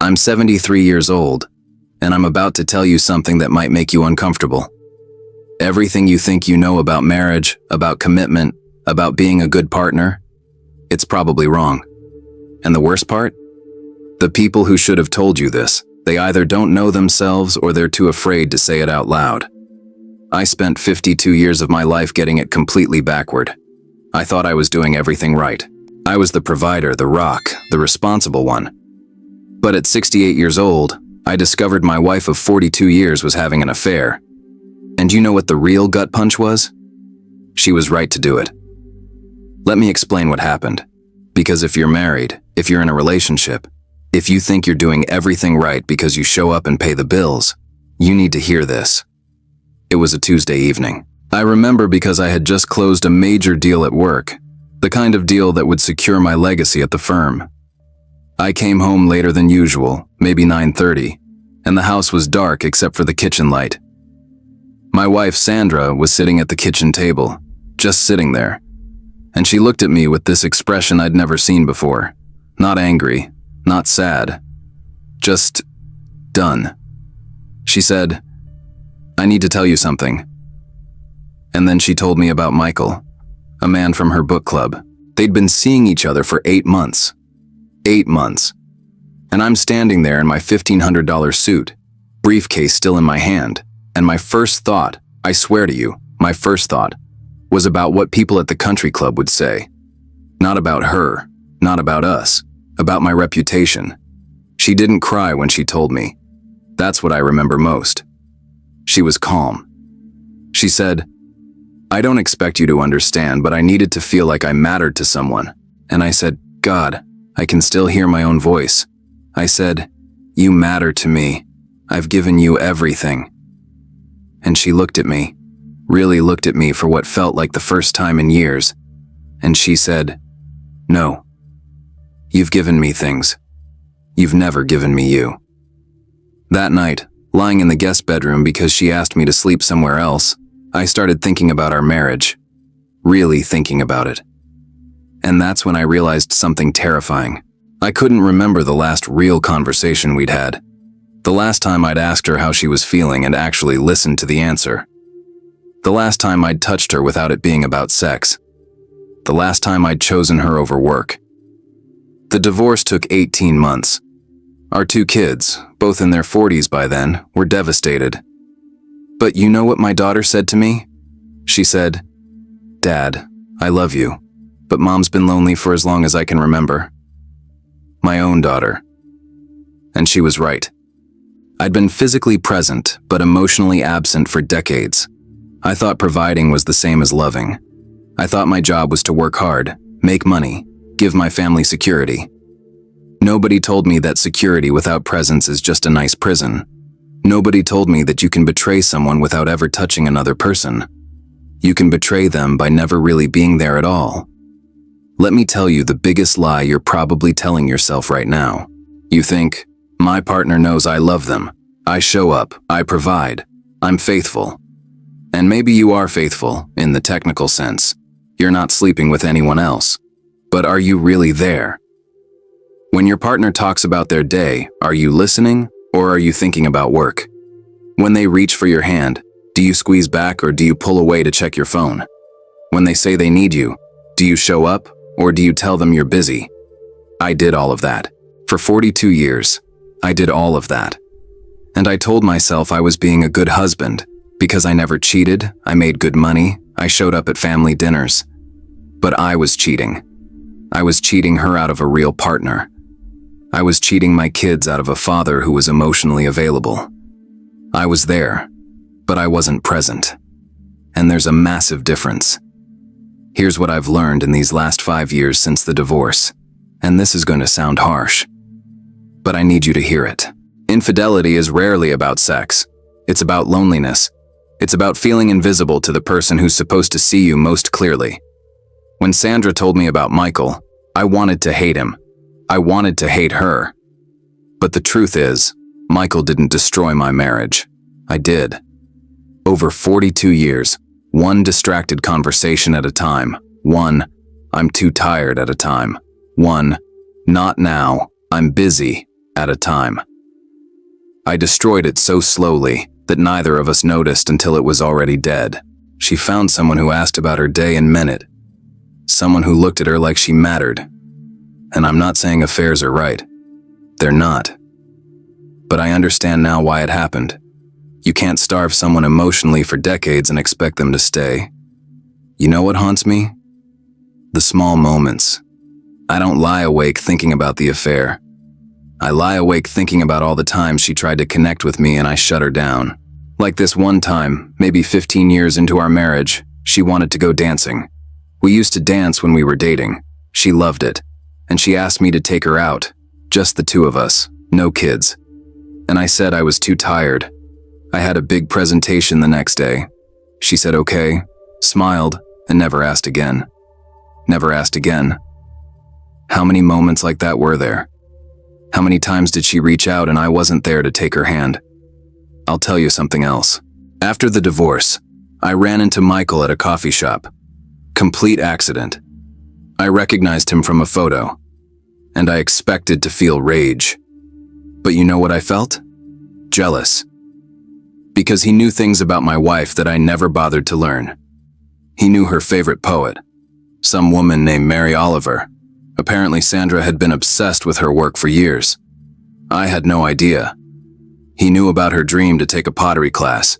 I'm 73 years old, and I'm about to tell you something that might make you uncomfortable. Everything you think you know about marriage, about commitment, about being a good partner, it's probably wrong. And the worst part? The people who should have told you this, they either don't know themselves or they're too afraid to say it out loud. I spent 52 years of my life getting it completely backward. I thought I was doing everything right. I was the provider, the rock, the responsible one. But at 68 years old, I discovered my wife of 42 years was having an affair. And you know what the real gut punch was? She was right to do it. Let me explain what happened. Because if you're married, if you're in a relationship, if you think you're doing everything right because you show up and pay the bills, you need to hear this. It was a Tuesday evening. I remember because I had just closed a major deal at work, the kind of deal that would secure my legacy at the firm. I came home later than usual, maybe 9:30, and the house was dark except for the kitchen light. My wife, Sandra, was sitting at the kitchen table, just sitting there, and she looked at me with this expression I'd never seen before. Not angry, not sad, just done. She said, "I need to tell you something." And then she told me about Michael, a man from her book club. They'd been seeing each other for 8 months. 8 months. And I'm standing there in my $1,500 suit, briefcase still in my hand, and my first thought, I swear to you, my first thought, was about what people at the country club would say. Not about her, not about us, about my reputation. She didn't cry when she told me. That's what I remember most. She was calm. She said, "I don't expect you to understand, but I needed to feel like I mattered to someone." And I said, "God, I can still hear my own voice." I said, "You matter to me. I've given you everything." And she looked at me, really looked at me for what felt like the first time in years, and she said, "No. You've given me things. You've never given me you." That night, lying in the guest bedroom because she asked me to sleep somewhere else, I started thinking about our marriage, really thinking about it. And that's when I realized something terrifying. I couldn't remember the last real conversation we'd had. The last time I'd asked her how she was feeling and actually listened to the answer. The last time I'd touched her without it being about sex. The last time I'd chosen her over work. The divorce took 18 months. Our 2 kids, both in their 40s by then, were devastated. But you know what my daughter said to me? She said, "Dad, I love you, but Mom's been lonely for as long as I can remember." My own daughter. And she was right. I'd been physically present, but emotionally absent for decades. I thought providing was the same as loving. I thought my job was to work hard, make money, give my family security. Nobody told me that security without presence is just a nice prison. Nobody told me that you can betray someone without ever touching another person. You can betray them by never really being there at all. Let me tell you the biggest lie you're probably telling yourself right now. You think, my partner knows I love them. I show up, I provide, I'm faithful. And maybe you are faithful, in the technical sense. You're not sleeping with anyone else. But are you really there? When your partner talks about their day, are you listening or are you thinking about work? When they reach for your hand, do you squeeze back or do you pull away to check your phone? When they say they need you, do you show up or do you tell them you're busy? I did all of that. For 42 years, I did all of that. And I told myself I was being a good husband because I never cheated, I made good money, I showed up at family dinners. But I was cheating. I was cheating her out of a real partner. I was cheating my kids out of a father who was emotionally available. I was there, but I wasn't present. And there's a massive difference. Here's what I've learned in these last 5 years since the divorce, and this is going to sound harsh, but I need you to hear it. Infidelity is rarely about sex. It's about loneliness. It's about feeling invisible to the person who's supposed to see you most clearly. When Sandra told me about Michael, I wanted to hate him. I wanted to hate her. But the truth is, Michael didn't destroy my marriage. I did. Over 42 years, one distracted conversation at a time. One, I'm too tired at a time. One, not now, I'm busy, at a time. I destroyed it so slowly that neither of us noticed until it was already dead. She found someone who asked about her day and meant it. Someone who looked at her like she mattered. And I'm not saying affairs are right. They're not. But I understand now why it happened. You can't starve someone emotionally for decades and expect them to stay. You know what haunts me? The small moments. I don't lie awake thinking about the affair. I lie awake thinking about all the times she tried to connect with me and I shut her down. Like this one time, maybe 15 years into our marriage, she wanted to go dancing. We used to dance when we were dating. She loved it. And she asked me to take her out. Just the two of us, no kids. And I said I was too tired. I had a big presentation the next day. She said okay, smiled, and never asked again. Never asked again. How many moments like that were there? How many times did she reach out and I wasn't there to take her hand? I'll tell you something else. After the divorce, I ran into Michael at a coffee shop. Complete accident. I recognized him from a photo, and I expected to feel rage. But you know what I felt? Jealous. Because he knew things about my wife that I never bothered to learn. He knew her favorite poet, some woman named Mary Oliver. Apparently Sandra had been obsessed with her work for years. I had no idea. He knew about her dream to take a pottery class.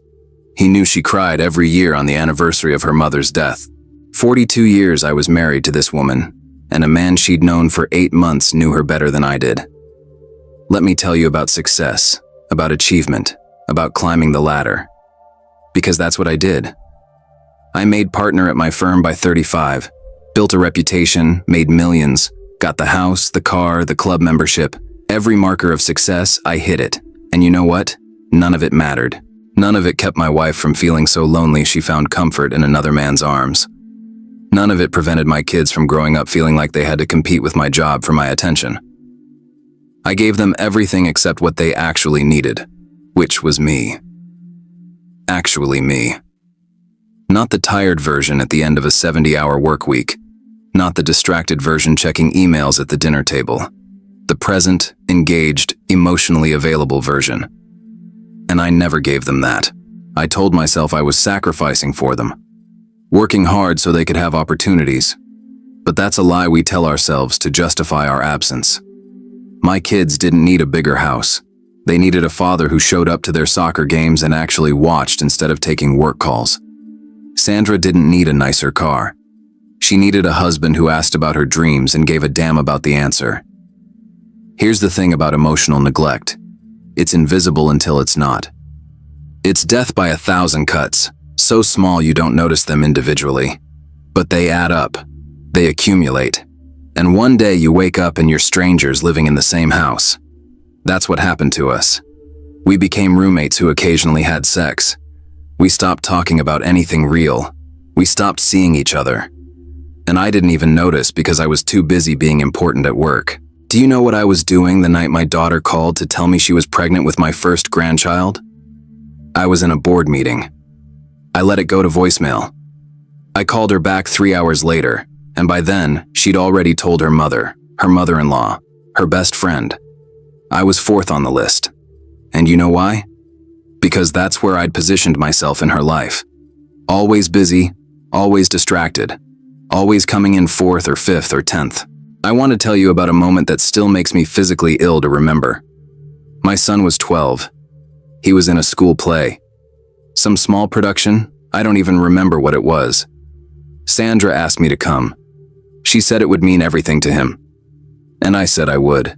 He knew she cried every year on the anniversary of her mother's death. 42 years I was married to this woman, and a man she'd known for 8 months knew her better than I did. Let me tell you about success, about achievement, about climbing the ladder. Because that's what I did. I made partner at my firm by 35, built a reputation, made millions, got the house, the car, the club membership. Every marker of success, I hit it. And you know what? None of it mattered. None of it kept my wife from feeling so lonely she found comfort in another man's arms. None of it prevented my kids from growing up feeling like they had to compete with my job for my attention. I gave them everything except what they actually needed, which was me. Actually me. Not the tired version at the end of a 70-hour work week. Not the distracted version checking emails at the dinner table. The present, engaged, emotionally available version. And I never gave them that. I told myself I was sacrificing for them. Working hard so they could have opportunities. But that's a lie we tell ourselves to justify our absence. My kids didn't need a bigger house. They needed a father who showed up to their soccer games and actually watched instead of taking work calls. Sandra didn't need a nicer car. She needed a husband who asked about her dreams and gave a damn about the answer. Here's the thing about emotional neglect. It's invisible until it's not. It's death by 1,000 cuts, so small you don't notice them individually. But they add up. They accumulate. And one day you wake up and you're strangers living in the same house. That's what happened to us. We became roommates who occasionally had sex. We stopped talking about anything real. We stopped seeing each other. And I didn't even notice because I was too busy being important at work. Do you know what I was doing the night my daughter called to tell me she was pregnant with my first grandchild? I was in a board meeting. I let it go to voicemail. I called her back 3 hours later, and by then, she'd already told her mother, her mother-in-law, her best friend. I was fourth on the list. And you know why? Because that's where I'd positioned myself in her life. Always busy, always distracted, always coming in 4th or 5th or 10th. I want to tell you about a moment that still makes me physically ill to remember. My son was 12. He was in a school play. Some small production, I don't even remember what it was. Sandra asked me to come. She said it would mean everything to him. And I said I would.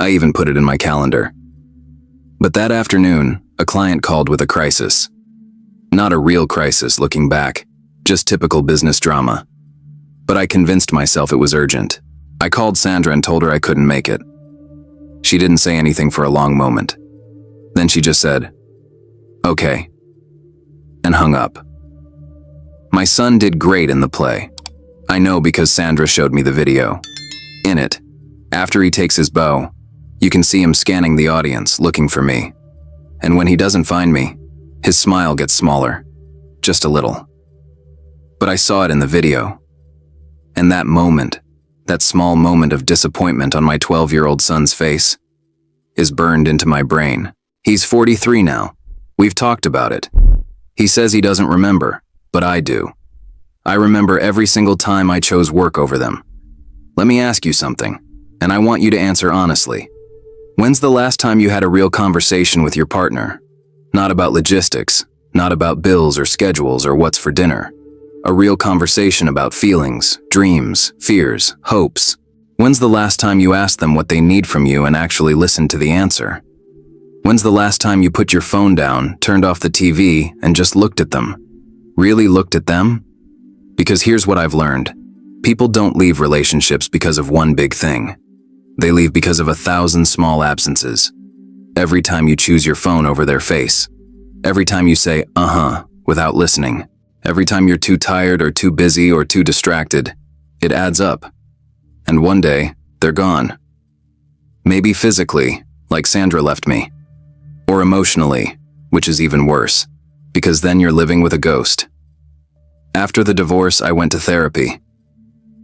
I even put it in my calendar. But that afternoon, a client called with a crisis. Not a real crisis looking back, just typical business drama. But I convinced myself it was urgent. I called Sandra and told her I couldn't make it. She didn't say anything for a long moment. Then she just said, "Okay," and hung up. My son did great in the play. I know because Sandra showed me the video. In it, after he takes his bow, you can see him scanning the audience, looking for me. And when he doesn't find me, his smile gets smaller, just a little. But I saw it in the video. And that moment, that small moment of disappointment on my 12-year-old son's face, is burned into my brain. He's 43 now. We've talked about it. He says he doesn't remember, but I do. I remember every single time I chose work over them. Let me ask you something, and I want you to answer honestly. When's the last time you had a real conversation with your partner? Not about logistics, not about bills or schedules or what's for dinner. A real conversation about feelings, dreams, fears, hopes. When's the last time you asked them what they need from you and actually listened to the answer? When's the last time you put your phone down, turned off the TV, and just looked at them? Really looked at them? Because here's what I've learned. People don't leave relationships because of one big thing. They leave because of 1,000 small absences. Every time you choose your phone over their face. Every time you say, without listening. Every time you're too tired or too busy or too distracted. It adds up. And one day, they're gone. Maybe physically, like Sandra left me. Or emotionally, which is even worse, because then you're living with a ghost. After the divorce, I went to therapy.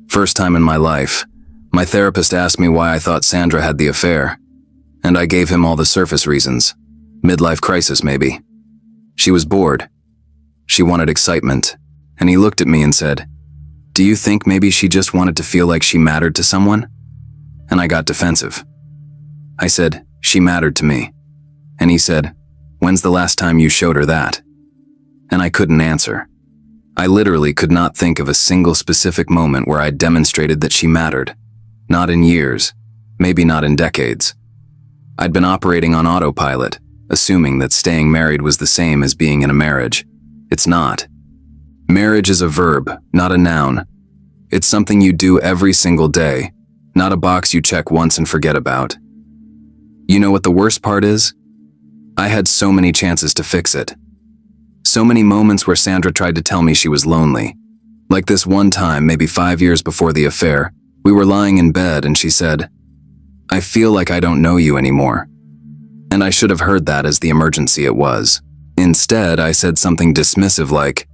First time in my life, my therapist asked me why I thought Sandra had the affair, and I gave him all the surface reasons. Midlife crisis, maybe. She was bored. She wanted excitement, and he looked at me and said, "Do you think maybe she just wanted to feel like she mattered to someone?" And I got defensive. I said, "She mattered to me." And he said, "When's the last time you showed her that?" And I couldn't answer. I literally could not think of a single specific moment where I demonstrated that she mattered. Not in years, maybe not in decades. I'd been operating on autopilot, assuming that staying married was the same as being in a marriage. It's not. Marriage is a verb, not a noun. It's something you do every single day, not a box you check once and forget about. You know what the worst part is? I had so many chances to fix it. So many moments where Sandra tried to tell me she was lonely. Like this one time, maybe 5 years before the affair, we were lying in bed and she said, "I feel like I don't know you anymore." And I should have heard that as the emergency it was. Instead, I said something dismissive like,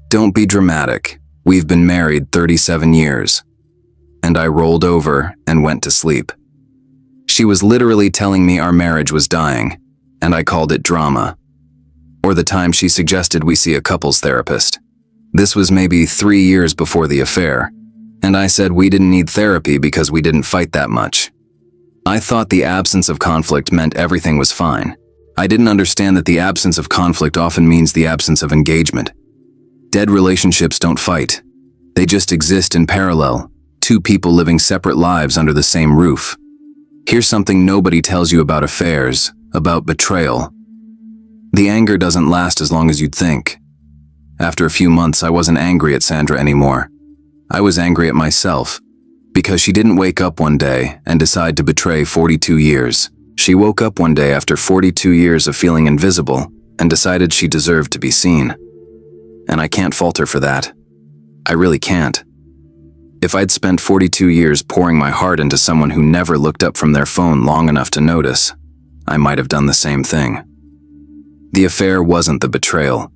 "Don't be dramatic. We've been married 37 years. And I rolled over and went to sleep. She was literally telling me our marriage was dying, and I called it drama. Or the time she suggested we see a couples therapist. This was maybe 3 years before the affair, and I said we didn't need therapy because we didn't fight that much. I thought the absence of conflict meant everything was fine. I didn't understand that the absence of conflict often means the absence of engagement. Dead relationships don't fight. They just exist in parallel, two people living separate lives under the same roof. Here's something nobody tells you about affairs, about betrayal. The anger doesn't last as long as you'd think. After a few months, I wasn't angry at Sandra anymore. I was angry at myself, because she didn't wake up one day and decide to betray 42 years. She woke up one day after 42 years of feeling invisible and decided she deserved to be seen. And I can't fault her for that. I really can't. If I'd spent 42 years pouring my heart into someone who never looked up from their phone long enough to notice, I might have done the same thing. The affair wasn't the betrayal.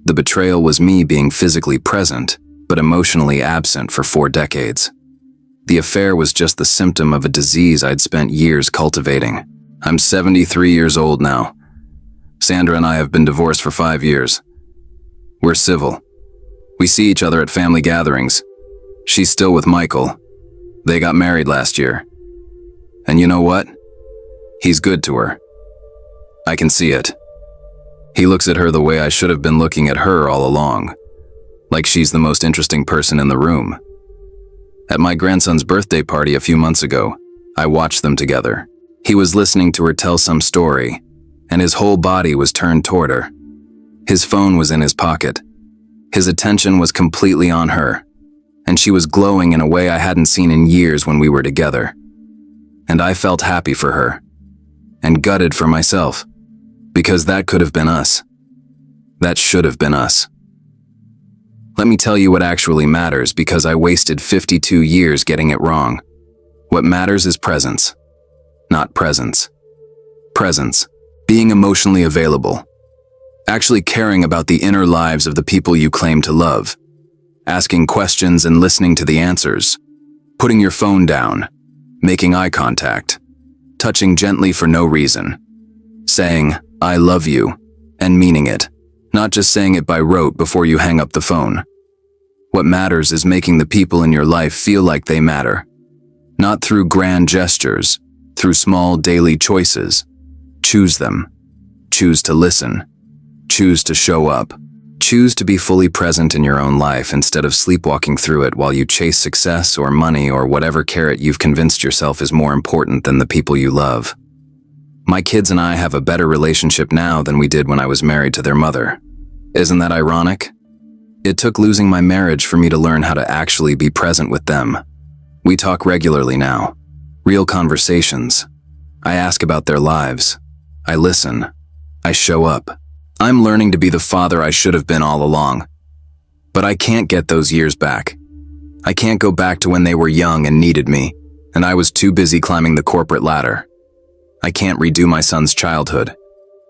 The betrayal was me being physically present, but emotionally absent for 4 decades. The affair was just the symptom of a disease I'd spent years cultivating. I'm 73 years old now. Sandra and I have been divorced for 5 years. We're civil. We see each other at family gatherings. She's still with Michael. They got married last year. And you know what? He's good to her. I can see it. He looks at her the way I should have been looking at her all along, like she's the most interesting person in the room. At my grandson's birthday party a few months ago, I watched them together. He was listening to her tell some story, and his whole body was turned toward her. His phone was in his pocket. His attention was completely on her, and she was glowing in a way I hadn't seen in years when we were together. And I felt happy for her, and gutted for myself. Because that could have been us. That should have been us. Let me tell you what actually matters because I wasted 52 years getting it wrong. What matters is presence, not presence. Presence, being emotionally available. Actually caring about the inner lives of the people you claim to love. Asking questions and listening to the answers. Putting your phone down. Making eye contact. touching gently for no reason, saying, "I love you," and meaning it, not just saying it by rote before you hang up the phone. What matters is making the people in your life feel like they matter, not through grand gestures, through small daily choices. Choose them. Choose to listen. Choose to show up. Choose to be fully present in your own life instead of sleepwalking through it while you chase success or money or whatever carrot you've convinced yourself is more important than the people you love. My kids and I have a better relationship now than we did when I was married to their mother. Isn't that ironic? It took losing my marriage for me to learn how to actually be present with them. We talk regularly now. Real conversations. I ask about their lives. I listen. I show up. I'm learning to be the father I should have been all along. But I can't get those years back. I can't go back to when they were young and needed me, and I was too busy climbing the corporate ladder. I can't redo my son's childhood.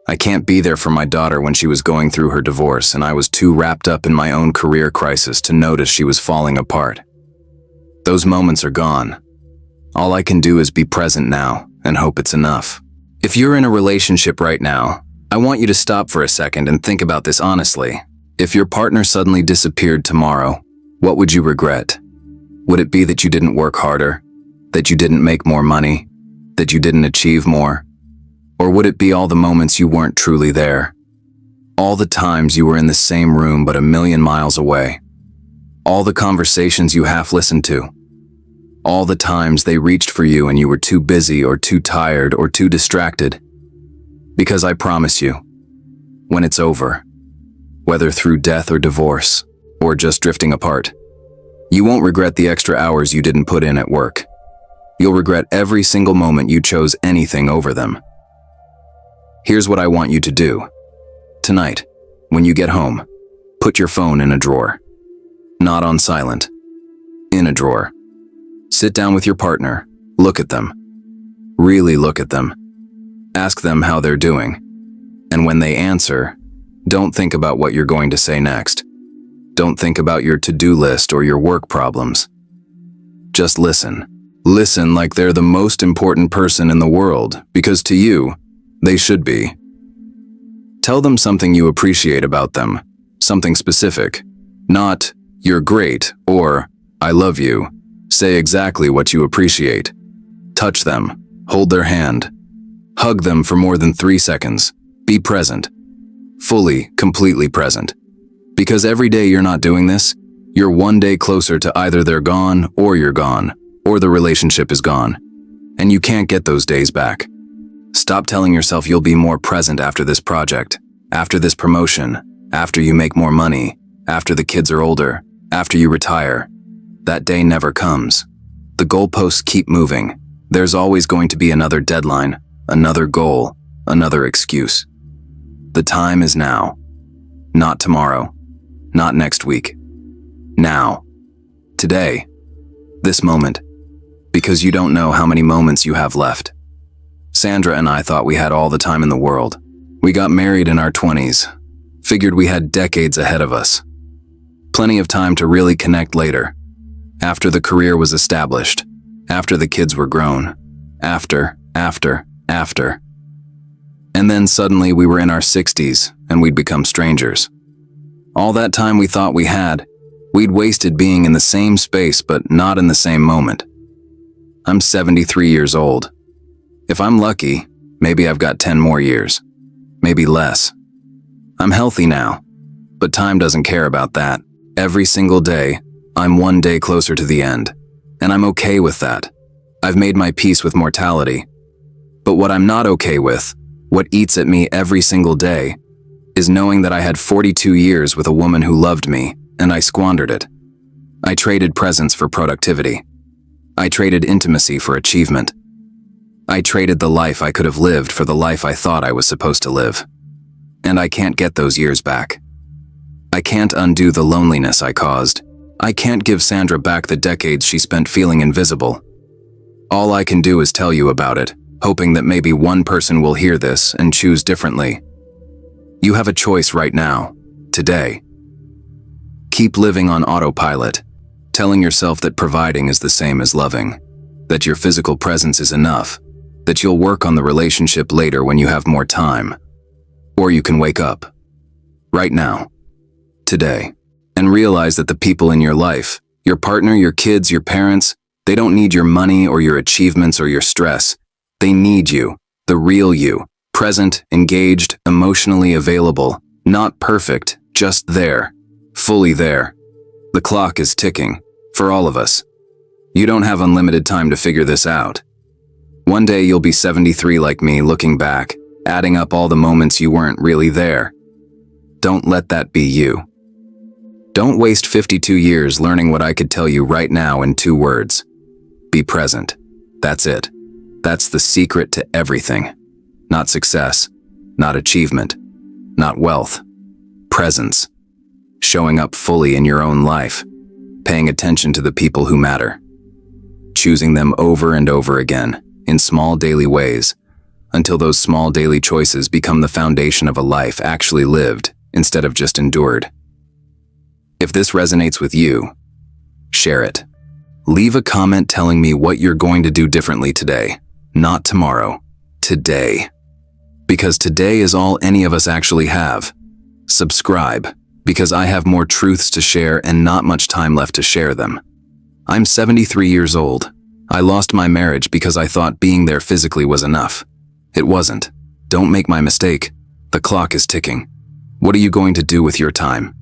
I can't be there for my daughter when she was going through her divorce and I was too wrapped up in my own career crisis to notice she was falling apart. Those moments are gone. All I can do is be present now and hope it's enough. If you're in a relationship right now, I want you to stop for a second and think about this honestly. If your partner suddenly disappeared tomorrow, what would you regret? Would it be that you didn't work harder? That you didn't make more money? That you didn't achieve more? Or would it be all the moments you weren't truly there? All the times you were in the same room but a million miles away? All the conversations you half listened to? All the times they reached for you and you were too busy or too tired or too distracted? Because I promise you, when it's over, whether through death or divorce, or just drifting apart, you won't regret the extra hours you didn't put in at work. You'll regret every single moment you chose anything over them. Here's what I want you to do. Tonight, when you get home, put your phone in a drawer. Not on silent. In a drawer. Sit down with your partner. Look at them. Really look at them. Ask them how they're doing. And when they answer, don't think about what you're going to say next. Don't think about your to-do list or your work problems. Just listen. Listen like they're the most important person in the world, because to you, they should be. Tell them something you appreciate about them, something specific. Not, "You're great," or, "I love you." Say exactly what you appreciate. Touch them. Hold their hand. Hug them for more than 3 seconds. Be present. Fully, completely present. Because every day you're not doing this, you're one day closer to either they're gone, or you're gone, or the relationship is gone. And you can't get those days back. Stop telling yourself you'll be more present after this project, after this promotion, after you make more money, after the kids are older, after you retire. That day never comes. The goalposts keep moving. There's always going to be another deadline, another goal, another excuse. The time is now. Not tomorrow. Not next week. Now. Today. This moment. Because you don't know how many moments you have left. Sandra and I thought we had all the time in the world. We got married in our 20s. Figured we had decades ahead of us. Plenty of time to really connect later. After the career was established. After the kids were grown. After. And then suddenly we were in our 60s and we'd become strangers. All that time we thought we had, we'd wasted being in the same space but not in the same moment. I'm 73 years old. If I'm lucky, maybe I've got 10 more years. Maybe less. I'm healthy now, but time doesn't care about that. Every single day, I'm one day closer to the end, and I'm okay with that. I've made my peace with mortality. But what I'm not okay with, what eats at me every single day, is knowing that I had 42 years with a woman who loved me, and I squandered it. I traded presence for productivity. I traded intimacy for achievement. I traded the life I could have lived for the life I thought I was supposed to live. And I can't get those years back. I can't undo the loneliness I caused. I can't give Sandra back the decades she spent feeling invisible. All I can do is tell you about it, hoping that maybe one person will hear this and choose differently. You have a choice right now, today. Keep living on autopilot, telling yourself that providing is the same as loving, that your physical presence is enough, that you'll work on the relationship later when you have more time. Or you can wake up, right now, today, and realize that the people in your life, your partner, your kids, your parents, they don't need your money or your achievements or your stress. They need you, the real you, present, engaged, emotionally available, not perfect, just there, fully there. The clock is ticking, for all of us. You don't have unlimited time to figure this out. One day you'll be 73 like me, looking back, adding up all the moments you weren't really there. Don't let that be you. Don't waste 52 years learning what I could tell you right now in 2 words. Be present. That's it. That's the secret to everything. Not success, not achievement, not wealth. Presence. Showing up fully in your own life. Paying attention to the people who matter. Choosing them over and over again, in small daily ways, until those small daily choices become the foundation of a life actually lived instead of just endured. If this resonates with you, share it. Leave a comment telling me what you're going to do differently today, not tomorrow, today. Because today is all any of us actually have. Subscribe, because I have more truths to share and not much time left to share them. I'm 73 years old. I lost my marriage because I thought being there physically was enough. It wasn't. Don't make my mistake. The clock is ticking. What are you going to do with your time?